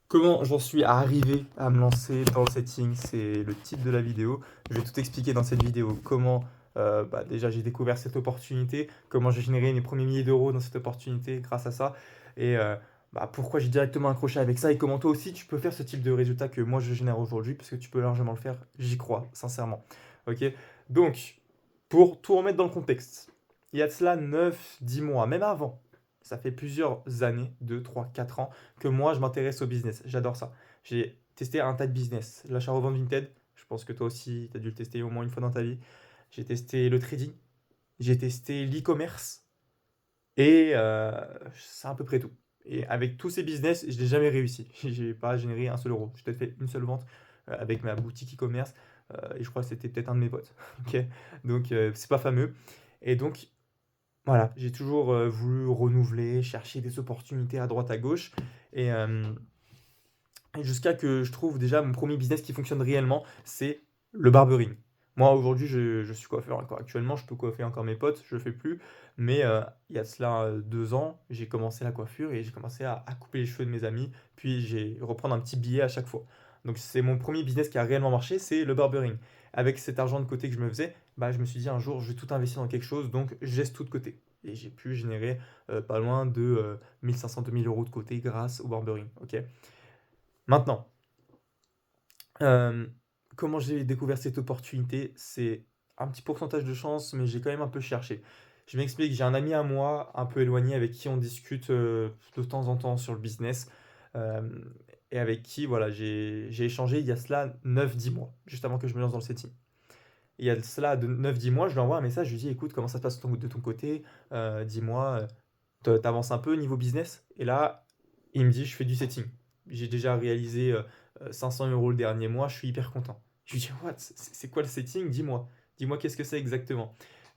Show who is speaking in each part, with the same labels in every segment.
Speaker 1: Comment j'en suis arrivé à me lancer dans le setting, c'est le titre de la vidéo. Je vais tout expliquer dans cette vidéo. Comment déjà j'ai découvert cette opportunité, comment j'ai généré mes premiers milliers d'euros dans cette opportunité grâce à ça, et pourquoi j'ai directement accroché avec ça, et comment toi aussi tu peux faire ce type de résultat que moi je génère aujourd'hui, parce que tu peux largement le faire, j'y crois, sincèrement. Ok. Donc, pour tout remettre dans le contexte, il y a de cela 9, 10 mois, même avant, ça fait plusieurs années, 2, 3, 4 ans, que moi je m'intéresse au business. J'adore ça. J'ai testé un tas de business. L'achat-revente Vinted, je pense que toi aussi tu as dû le tester au moins une fois dans ta vie. J'ai testé le trading, j'ai testé l'e-commerce et c'est à peu près tout. Et avec tous ces business, je n'ai jamais réussi. J'ai pas généré un seul euro. J'ai peut-être fait une seule vente avec ma boutique e-commerce et je crois que c'était peut-être un de mes potes. Ok. Donc c'est pas fameux. Et donc voilà, j'ai toujours voulu renouveler, chercher des opportunités à droite à gauche. Et jusqu'à que je trouve déjà mon premier business qui fonctionne réellement, c'est le barbering. Moi aujourd'hui je suis coiffeur encore actuellement, je peux coiffer encore mes potes, je le fais plus, mais il y a de cela 2 ans, j'ai commencé la coiffure et j'ai commencé à couper les cheveux de mes amis, puis j'ai reprendre un petit billet à chaque fois. Donc c'est mon premier business qui a réellement marché, c'est le barbering. Avec cet argent de côté que je me faisais, je me suis dit un jour je vais tout investir dans quelque chose, donc je laisse tout de côté. Et j'ai pu générer pas loin de 1 500 2 000 euros de côté grâce au barbering. Ok. Maintenant, Hem, comment j'ai découvert cette opportunité? C'est un petit pourcentage de chance, mais j'ai quand même un peu cherché. Je m'explique, j'ai un ami à moi, un peu éloigné, avec qui on discute, de temps en temps sur le business, hem et avec qui, voilà, j'ai échangé il y a cela 9, 10 mois, juste avant que je me lance dans le setting. Il y a de cela de 9, 10 mois, je lui envoie un message, je lui dis: «Écoute, comment ça se passe de ton côté? Dis-moi, tu un peu niveau business?» Et là, il me dit: «Je fais du setting. J'ai déjà réalisé, 500 € le dernier mois, je suis hyper content». Je lui dis: «What? C'est quoi le setting? Dis-moi. Dis-moi qu'est-ce que c'est exactement?»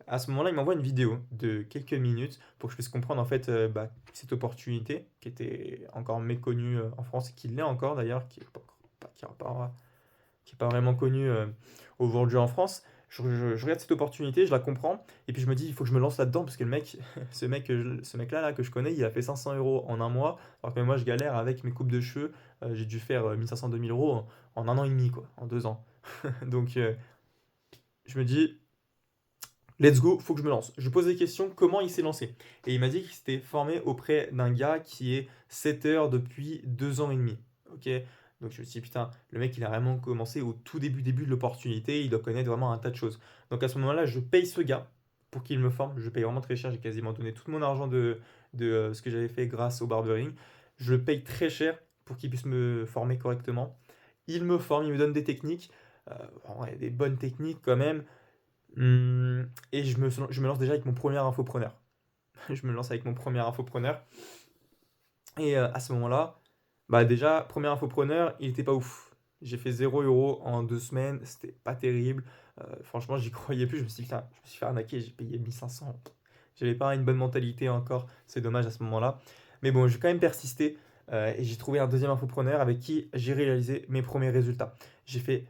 Speaker 1: À ce moment-là, il m'envoie une vidéo de quelques minutes pour que je puisse comprendre en fait, cette opportunité qui était encore méconnue, en France et qui l'est encore d'ailleurs, qui est pas vraiment connue, aujourd'hui en France. Je regarde cette opportunité, je la comprends et puis je me dis: «Il faut que je me lance là-dedans» parce que le mec ce mec-là là que je connais, il a fait 500 € en un mois, alors que moi je galère avec mes coupes de cheveux. J'ai dû faire, 1 500 2 000 € en 1 an et demi quoi, en 2 ans. Donc je me dis: «Let's go, faut que je me lance». Je lui pose des questions, comment il s'est lancé? Et il m'a dit qu'il s'était formé auprès d'un gars qui est setter depuis 2 ans et demi. OK? Donc je me suis dit: «Putain, le mec il a vraiment commencé au tout début de l'opportunité, il doit connaître vraiment un tas de choses». Donc à ce moment-là, je paye ce gars pour qu'il me forme. Je paye vraiment très cher, j'ai quasiment donné tout mon argent de ce que j'avais fait grâce au barbering. Je le paye très cher pour qu'il puisse me former correctement. Il me forme, il me donne des techniques, en vrai des bonnes techniques quand même. Et je me lance déjà avec mon premier infopreneur. Je me lance avec mon premier infopreneur. Et à ce moment-là, déjà, premier infopreneur, il était pas ouf. J'ai fait 0 € en 2 semaines, c'était pas terrible. Franchement, j'y croyais plus. Je me suis dit, putain, je me suis fait arnaquer, j'ai payé 1 500. J'avais pas une bonne mentalité encore, c'est dommage à ce moment-là. Mais bon, j'ai quand même persisté et j'ai trouvé un deuxième infopreneur avec qui j'ai réalisé mes premiers résultats. J'ai fait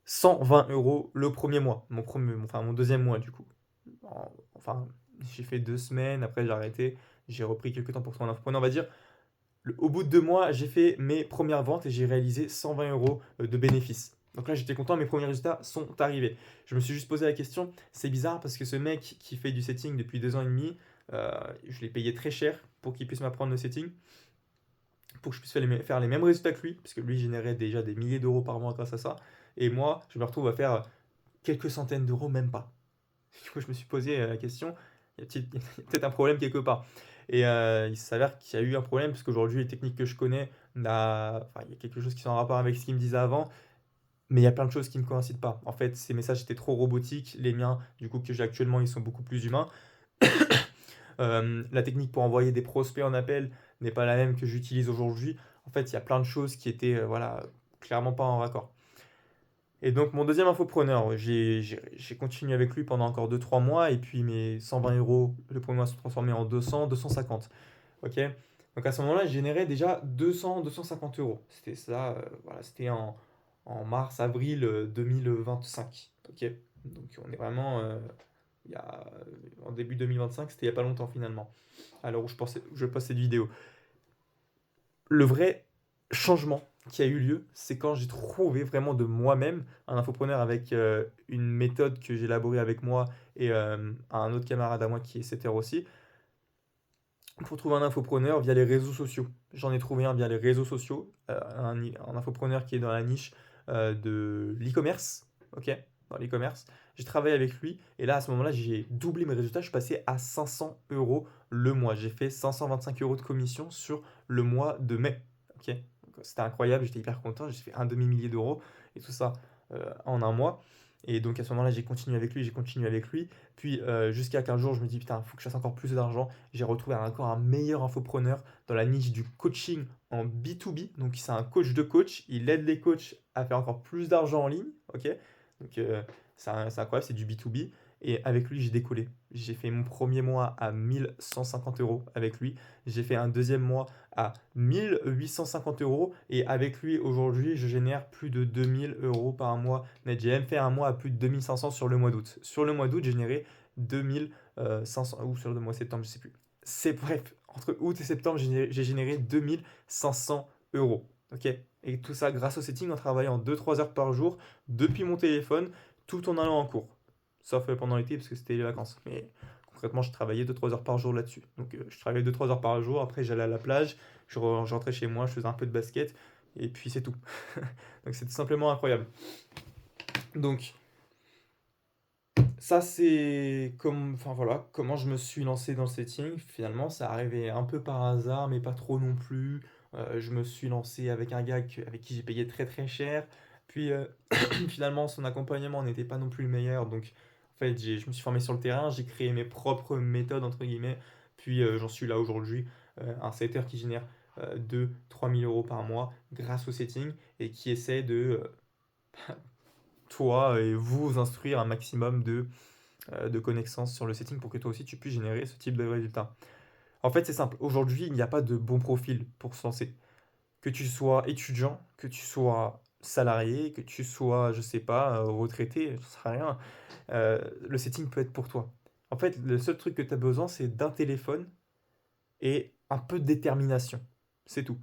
Speaker 1: 120 € le premier mois, enfin mon deuxième mois du coup. Enfin, j'ai fait 2 semaines, après j'ai arrêté, j'ai repris quelques temps pour trouver un infopreneur. On va dire, au bout de 2 mois, j'ai fait mes premières ventes et j'ai réalisé 120 € de bénéfices. Donc là, j'étais content, mes premiers résultats sont arrivés. Je me suis juste posé la question, c'est bizarre parce que ce mec qui fait du setting depuis 2 ans et demi, euh, je l'ai payé très cher pour qu'il puisse m'apprendre le setting, pour que je puisse faire les mêmes résultats que lui, parce que lui générait déjà des milliers d'euros par mois grâce à ça. Et moi, je me retrouve à faire quelques centaines d'euros, même pas. Du coup, je me suis posé la question, il y a peut-être un problème quelque part. Et il s'avère qu'il y a eu un problème, parce qu'aujourd'hui, les techniques que je connais, enfin, il y a quelque chose qui sont en rapport avec ce qu'ils me disaient avant, mais il y a plein de choses qui ne coïncident pas. En fait, ces messages étaient trop robotiques, les miens, du coup, que j'ai actuellement, ils sont beaucoup plus humains. La technique pour envoyer des prospects en appel n'est pas la même que j'utilise aujourd'hui. En fait, il y a plein de choses qui étaient, voilà, clairement pas en raccord. Et donc mon deuxième infopreneur, j'ai continué avec lui pendant encore 2, 3 mois et puis mes 120 € le premier mois se sont transformés en 200, 250. Ok? Donc à ce moment-là, je générais déjà 200, 250 €. C'était ça, voilà, c'était en mars, avril 2025. Ok? Donc on est vraiment en début 2025, c'était il n'y a pas longtemps finalement, à l'heure où je poste cette vidéo. Le vrai, changement qui a eu lieu, c'est quand j'ai trouvé vraiment de moi-même un infopreneur avec une méthode que j'ai élaborée avec moi et un autre camarade à moi qui est setter aussi, pour trouver un infopreneur via les réseaux sociaux. J'en ai trouvé un via les réseaux sociaux, un infopreneur qui est dans la niche de l'e-commerce, ok, dans l'e-commerce. J'ai travaillé avec lui et là, à ce moment-là, j'ai doublé mes résultats. Je suis passé à 500 euros le mois. J'ai fait 525 euros de commission sur le mois de mai, ok. Donc, c'était incroyable, j'étais hyper content. J'ai fait un demi-millier d'euros et tout ça en un mois. Et donc à ce moment-là, j'ai continué avec lui, j'ai continué avec lui. Puis jusqu'à qu'un jour, je me dis, putain, il faut que je fasse encore plus d'argent. J'ai retrouvé encore un meilleur infopreneur dans la niche du coaching en B2B. Donc c'est un coach de coach. Il aide les coachs à faire encore plus d'argent en ligne. Ok. Donc c'est incroyable, c'est du B2B. Et avec lui, j'ai décollé. J'ai fait mon premier mois à 1150 euros avec lui. J'ai fait un deuxième mois à 1850 euros. Et avec lui, aujourd'hui, je génère plus de 2000 euros par mois net. J'ai même fait un mois à plus de 2500 sur le mois d'août. Sur le mois d'août, j'ai généré 2500, ou sur le mois de septembre, je sais plus. C'est bref, entre août et septembre, j'ai généré 2500 euros. Ok. Et tout ça grâce au setting en travaillant 2-3 heures par jour depuis mon téléphone tout en allant en cours. Sauf pendant l'été parce que c'était les vacances. Mais concrètement, je travaillais 2-3 heures par jour là-dessus. Donc je travaillais 2-3 heures par jour. Après, j'allais à la plage, je rentrais chez moi, je faisais un peu de basket. Et puis c'est tout. Donc c'est tout simplement incroyable. Donc ça, c'est comme, enfin voilà, comment je me suis lancé dans le setting. Finalement, ça arrivait un peu par hasard, mais pas trop non plus. Je me suis lancé avec un gars avec qui j'ai payé très très cher. Puis finalement, son accompagnement n'était pas non plus le meilleur. Donc, en fait, je me suis formé sur le terrain, j'ai créé mes propres méthodes, entre guillemets. Puis j'en suis là aujourd'hui, un setter qui génère 2-3 000 euros par mois grâce au setting et qui essaie de, toi et vous instruire un maximum de connaissances sur le setting pour que toi aussi tu puisses générer ce type de résultat. En fait, c'est simple. Aujourd'hui, il n'y a pas de bon profil pour se lancer. Que tu sois étudiant, que tu sois salarié, que tu sois, je sais pas, retraité, ça sert à rien. Le setting peut être pour toi. En fait, le seul truc que tu as besoin, c'est d'un téléphone et un peu de détermination. C'est tout.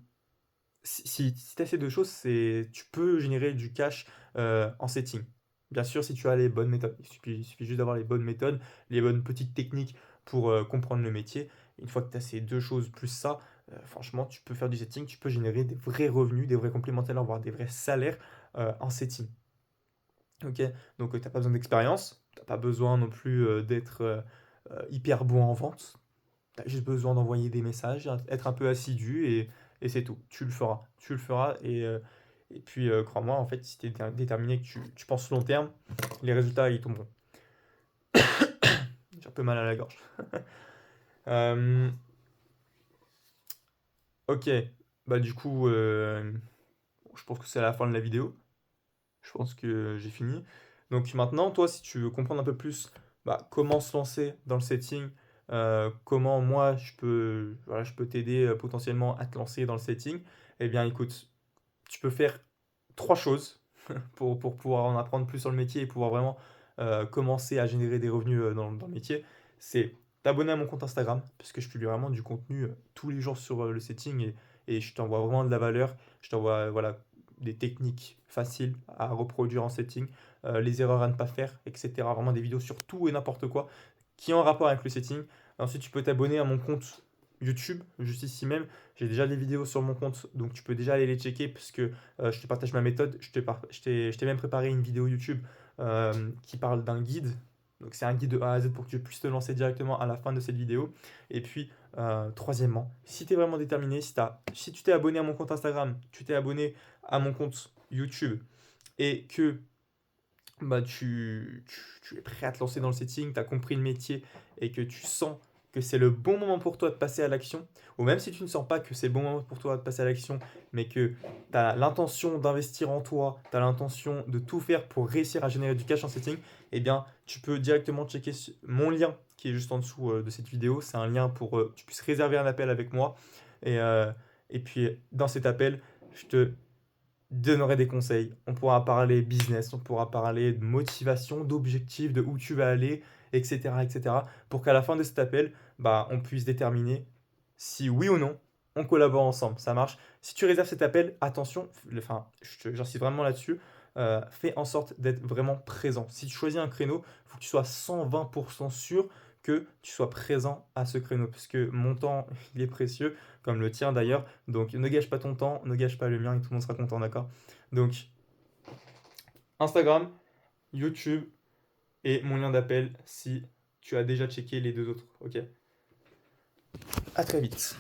Speaker 1: Si tu as ces deux choses, tu peux générer du cash en setting. Bien sûr, si tu as les bonnes méthodes. Il suffit juste d'avoir les bonnes méthodes, les bonnes petites techniques pour comprendre le métier. Une fois que tu as ces deux choses plus ça, franchement, tu peux faire du setting, tu peux générer des vrais revenus, des vrais complémentaires, voire des vrais salaires en setting. Ok. Donc, tu n'as pas besoin d'expérience, tu n'as pas besoin non plus d'être hyper bon en vente. Tu as juste besoin d'envoyer des messages, être un peu assidu et c'est tout. Tu le feras. Tu le feras et puis crois-moi, en fait, si tu es déterminé, que tu penses long terme, les résultats, ils tomberont. J'ai un peu mal à la gorge. Euh, ok, bah du coup, je pense que c'est la fin de la vidéo. Je pense que j'ai fini. Donc maintenant, toi, si tu veux comprendre un peu plus bah, comment se lancer dans le setting, comment moi voilà, je peux t'aider potentiellement à te lancer dans le setting, eh bien écoute, tu peux faire trois choses pour pouvoir en apprendre plus sur le métier et pouvoir vraiment commencer à générer des revenus dans le métier. C'est t'abonner à mon compte Instagram, parce que je publie vraiment du contenu tous les jours sur le setting et je t'envoie vraiment de la valeur. Je t'envoie voilà, des techniques faciles à reproduire en setting, les erreurs à ne pas faire, etc. Vraiment des vidéos sur tout et n'importe quoi qui ont un rapport avec le setting. Ensuite, tu peux t'abonner à mon compte YouTube, juste ici même. J'ai déjà des vidéos sur mon compte, donc tu peux déjà aller les checker parce que je te partage ma méthode. Je t'ai même préparé une vidéo YouTube qui parle d'un guide. Donc c'est un guide de A à Z pour que tu puisses te lancer directement à la fin de cette vidéo. Et puis, troisièmement, si tu es vraiment déterminé, si tu t'es abonné à mon compte Instagram, tu t'es abonné à mon compte YouTube et que bah, tu es prêt à te lancer dans le setting, tu as compris le métier et que tu sens que c'est le bon moment pour toi de passer à l'action, ou même si tu ne sens pas que c'est le bon moment pour toi de passer à l'action, mais que tu as l'intention d'investir en toi, tu as l'intention de tout faire pour réussir à générer du cash en setting, eh bien, tu peux directement checker mon lien qui est juste en dessous de cette vidéo. C'est un lien pour que tu puisses réserver un appel avec moi. Et, euh, et puis, dans cet appel, je te donnerai des conseils. On pourra parler business, on pourra parler de motivation, d'objectifs, de où tu vas aller, etc., etc. Pour qu'à la fin de cet appel, bah, on puisse déterminer si oui ou non on collabore ensemble, ça marche. Si tu réserves cet appel, attention, enfin, j'insiste vraiment là-dessus, fais en sorte d'être vraiment présent. Si tu choisis un créneau, il faut que tu sois 120% sûr que tu sois présent à ce créneau, parce que mon temps, il est précieux, comme le tien d'ailleurs. Donc ne gâche pas ton temps, ne gâche pas le mien et tout le monde sera content, d'accord? Donc Instagram, YouTube et mon lien d'appel si tu as déjà checké les deux autres, ok? À très vite.